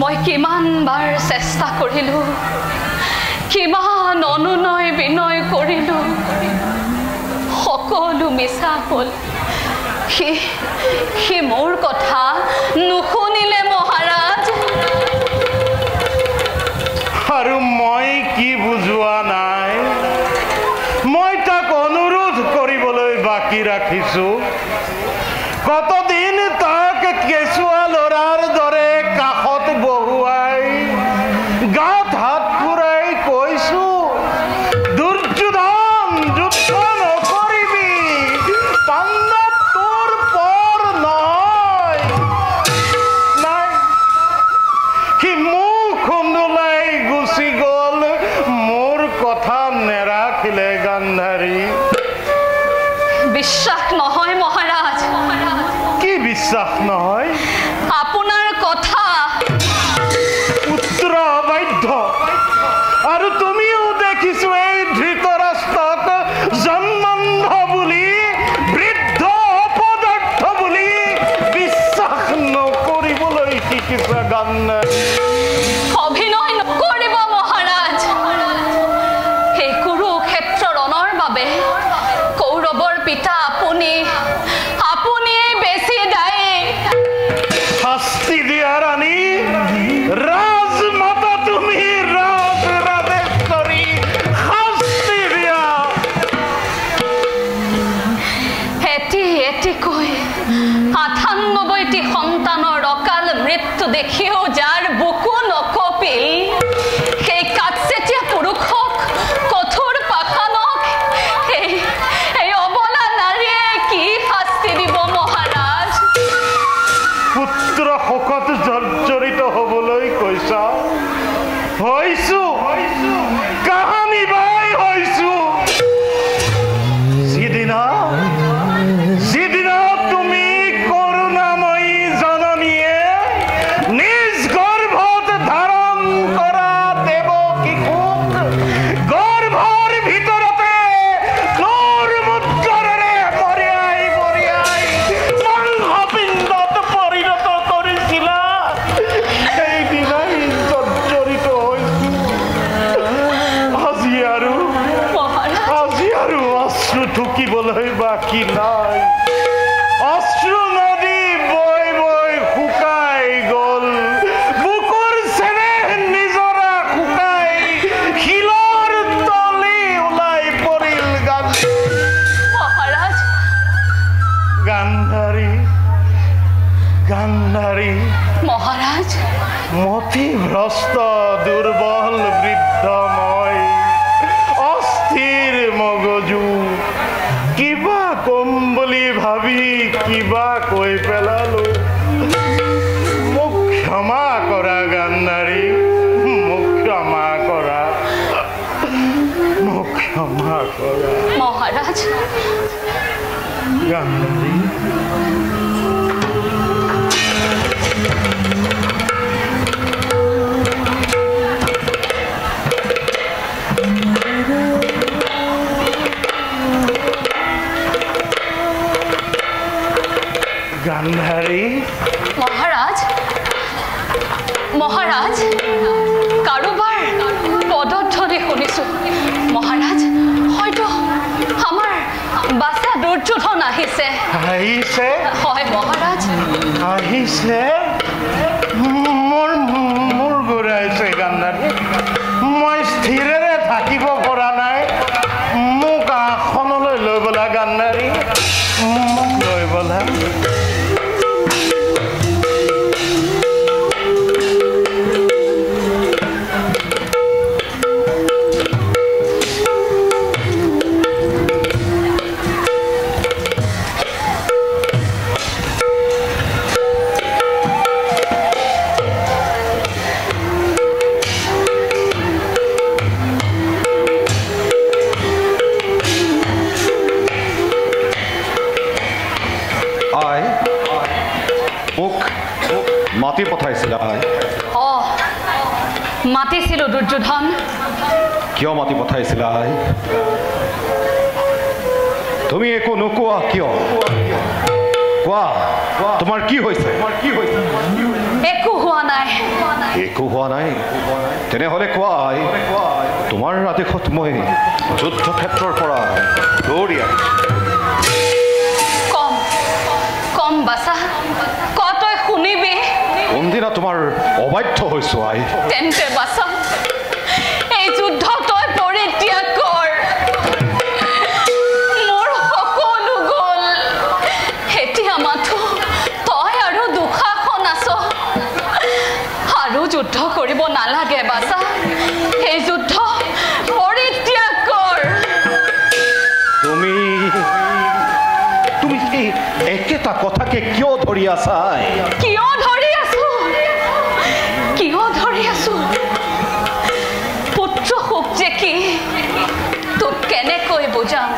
মই কিমান বাৰ চেষ্টা কৰিলো, কিমান অনুনয় বিনয় কৰিলো, সকলো মিছা হ'ল। সি মোৰ কথা নুশুনিলে মহাৰাজ। আৰু মই কি বুজোৱা নাই, মই তাক অনুৰোধ কৰিবলৈ বাকী ৰাখিছো। কতদিন তাক কেঁচুৱা ল'ৰাৰ দৰে কাষত বহুৱাই গাত হাত ফুৰাই কৈছো, দুৰ্যোধন যুদ্ধ নকৰিবি, পাণ্ডৱ তোৰ পৰ নহয়। নাই, সি মুখ খুন্দুলাই গুচি গ'ল, মোৰ কথা নেৰাখিলে গান্ধাৰী। বিশ্বাস নহয় মহাৰাজ। কি বিশ্বাস নহয়? আপোনাৰ কথা। পুত্ৰ অবাধ্য। আৰু তুমিও দেখিছো এই ধৃতৰাষ্ট্ৰক জন্মান্ধ বুলি, বৃদ্ধ অপদাৰ্থ বুলি বিশ্বাস নকৰিবলৈ শিকিছা গান্ধাৰী। অভিনয় নকৰিব মহাৰাজ। এই কুৰুক্ষেত্ৰ ৰণৰ বাবে কৌৰৱৰ পিতা আপুনিয়ে বেছি দায়ী। বাকী নাই অশ্ৰু নদী বৈ বৈ শুকাই গ'ল বুকুৰ চেনেহ নিজৰা শুকাই শিলৰ তলি ওলাই পৰিল মহাৰাজ গান্ধাৰী গান্ধাৰী মহাৰাজ মতিভ্ৰষ্ট দুৰ্বল বৃদ্ধ মই অস্থিৰ মগজু কিবা কম বুলি ভাবি কিবা কৈ পেলালো মোক ক্ষমা কৰা গান্ধাৰী মোক ক্ষমা কৰা মোক ক্ষমা কৰা মহাৰাজ গান্ধাৰী গান্ধাৰী মহাৰাজ মহাৰাজ কাৰোবাৰ পদধ্বনি শুনিছো মহাৰাজ হয়তো আমাৰ বাছা দুৰ্যোধন আহিছে আহিছে হয় মহাৰাজ আহিছে মোৰ মোৰ ঘূৰাইছে গান্ধাৰী মই স্থিৰেৰে থাকিব পৰা নাই মোক আসনলৈ লৈ বলা গান্ধাৰী মোক লৈ বলা মাতি পঠাইছিলা মাতিছিলো দুৰ্যোধন কিয় মাতি পঠাইছিলা তুমি একো নোকোৱা কিয় কোৱা তোমাৰ কি হৈছে একো হোৱা নাই একো হোৱা নাই তেনেহ'লে কোৱা তোমাৰ আদেশত মই যুদ্ধ ক্ষেত্ৰৰ পৰা দৌৰি কম কম বাছা ক তই শুনিবি কোনদিনা তোমাৰ অবাধ্য হৈছো তেন্তে বাছা এই যুদ্ধ তই পৰিত্যাগ কৰ মোৰ সকলো গ'ল এতিয়া মাথো তই আৰু দুখাখন আছ আৰু যুদ্ধ কৰিব নালাগে বাছা এই যুদ্ধ পৰিত্যাগ কৰ তুমি একেটা কথাকে কিয় ধৰি আছা কিয় ধৰি আছো পুত্ৰ সুখ যে কি তোক কেনেকৈ বুজাম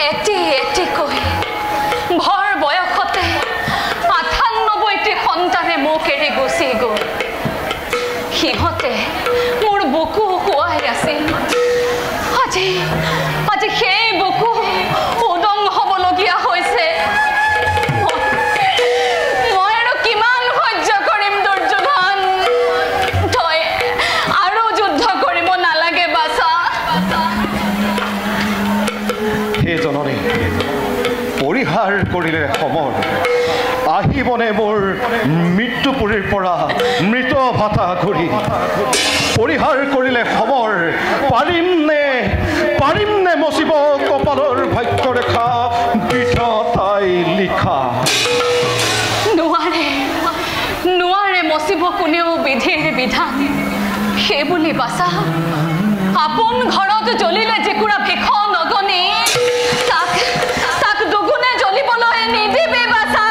এটিকৈ ভৰ বয়সতে ৯৮টি সন্তানে মোক এৰি গুচি গ'ল সিহঁতে মোৰ বুকু শুৱাই আছিল আজি সেই বুকু উদং হ'বলগীয়া হৈছে মই আৰু কিমান সহ্য কৰিম দুৰ্যোধন তই আৰু যুদ্ধ কৰিব নালাগে বাছা হে জননী পৰিহাৰ কৰিলে সময় আহিবনে মোৰ মৃত্যুপুৰীৰ পৰা মৃত ভাতা ঘূৰি পৰিহাৰ কৰিলে সময় পাৰিম নে মচিব কপালৰ ভাগ্যৰেখা বিধাতাই লিখা নোৱাৰে মচিব কোনেও বিধিৰ বিধান সেইবুলি বাছা আপোন ঘৰত জ্বলিলে জেকুৰা ভীষণ অগ্নি তাক দুগুণে জ্বলিবলৈ নিদিবি বাছা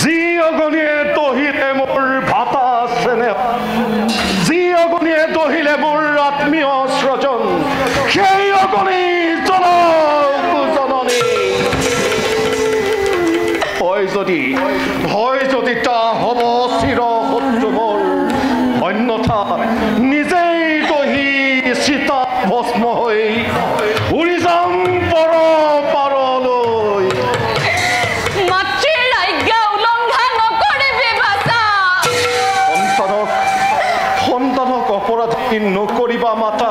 যি অগ্নিয়ে দহিলে মোৰ ভাতা চেনেহ যি অগ্নিয়ে দহিলে মোৰ আত্মীয় স্বজন সেই অগ্নি জননী হয় যদি তা হ'ব চিৰ শত্ৰু মোৰ অন্যথা নিজেই দহি চিতা ভস্ম হৈ উৰি যাম পাৰলৈ মাতৃৰ আজ্ঞা উলংঘা নকৰিবি বাছা সন্তানক অপৰাধী নকৰিবা মাতা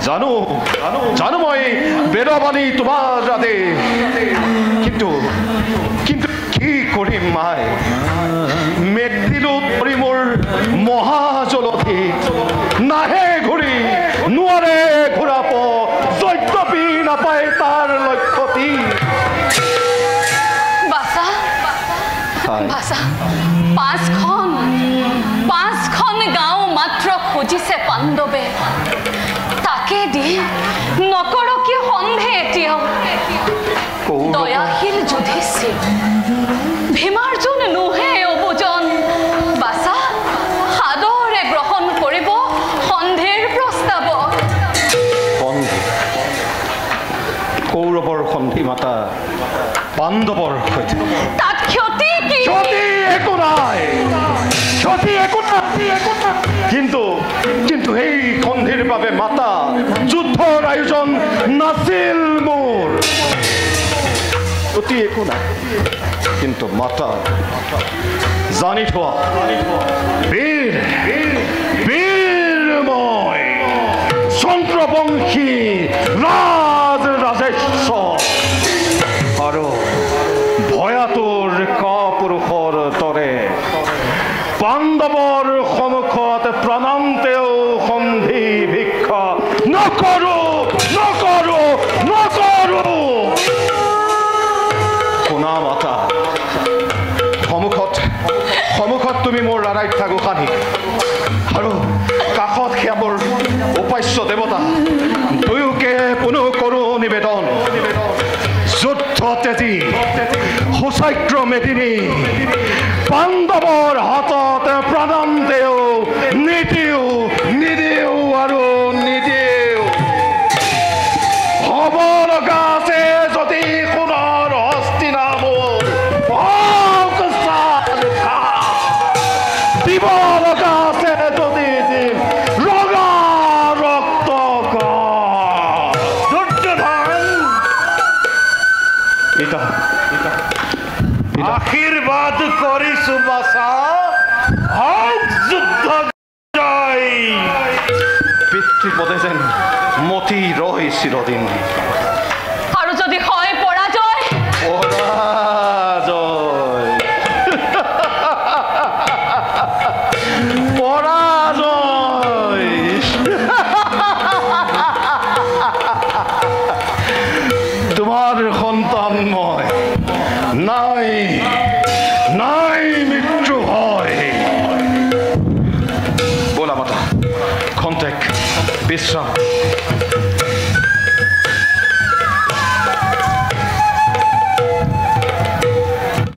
জানো জানো মই বেদবাণী তোমাৰ আদেশ কিন্তু কিন্তু কি কৰিম মাই মেদিলো ধৰি মোৰ মহাজলধি নাহে ঘূৰি নোৱাৰে ঘূৰাব যদ্যপি নাপায় তাৰ লক্ষ্যটি বাছা বাছা পাঁচখন গাঁও মাত্ৰ খুজিছে পাণ্ডৱে তাকে দি নকৰ কি সন্ধে এতিয়াও দয়াশীল যুধিষ্ঠিৰ ভীমাৰ্জুন নোহে অবুজন বাছা সাদৰে গ্ৰহণ কৰিব সন্ধেৰ প্ৰস্তাৱ কৌৰৱৰ সন্ধি মাতা পাণ্ডৱৰ সৈতে তাত ক্ষতি কি ক্ষতি একো নাই কিন্তু সেই সন্ধিৰ বাবে মাতা যুদ্ধৰ আয়োজন নাছিল মোৰ অতি একো নাই কিন্তু মাতা জানি থোৱা বীৰ মই চন্দ্ৰবংশী ৰাজেশ্বৰ আৰু ভয়াতুৰ কাপুৰুষৰ দৰে পাণ্ডৱৰ সন্মুখত প্ৰাণান্তেও সন্ধি ভিক্ষা নকৰো শুনা মাতা সন্মুখত তুমি মোৰ আৰাধ্যা গোসানী আৰু কাষত সেয়া মোৰ উপাস্য দেৱতা দুয়োকে পুনঃ কৰোঁ নিবেদন যুদ্ধ তেজী সুচাগ্ৰ মেদিনী পাণ্ডৱৰ হাতত প্ৰাণাম দেও নিদিও আৰু নিদিও হ'ব লগা আছে যদি সোণৰ হস্তিনাপুৰ দিব লগা আছে যদি দিম ৰঙা ৰক্ত আশীৰ্বাদ কৰিছো বাছা হওক যুদ্ধ জয় পিতৃপদে যেন মতি ৰৈ চিৰদিন আৰু যদি হয় পৰাজয় তোমাৰ সন্তান মই নাই মৃত্যু হয় বোলা মাতা খন্তেক বিশ্ৰাম